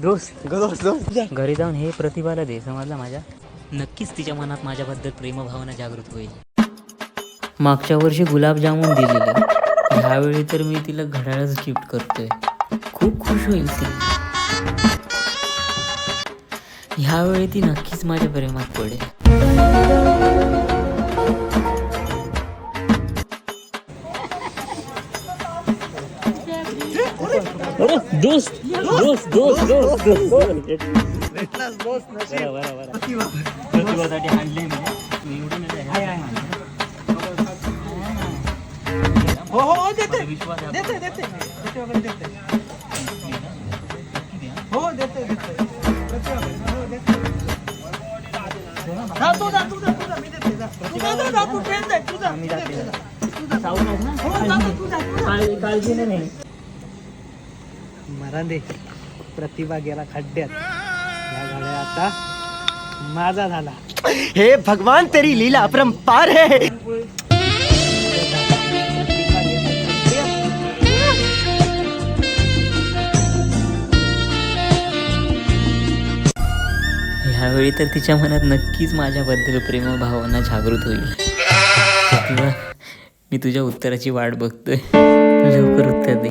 दोस्त घरी जाऊन हे प्रतिभाला दे, समजला माझ्या. नक्कीच तिच्या मनात माझ्याबद्दल प्रेमभावना जागृत होईल. मागच्या वर्षी गुलाबजामुन दिलेले, ह्यावेळी तर मी तिला घड्याळच गिफ्ट करतोय. खूप खुश होईल ती. ह्यावेळी ती नक्कीच माझ्या प्रेमात पडेल. दोस्त दोस्त दोस्त दोस्त प्रतिभासाठी हाणले काळजी नाही. मरांदे प्रतिभा गेला खड्ड्यात, या गाड्या आता माझा झाला. हे भगवान तेरी लीला अपरंपार है. ह्यावेळी तर तिच्या मनात नक्कीच माझ्याबद्दल प्रेमभावना जागृत होईल. प्रतिभा, मी तुझ्या उत्तराची वाट बघतोय. लवकर उत्तर दे.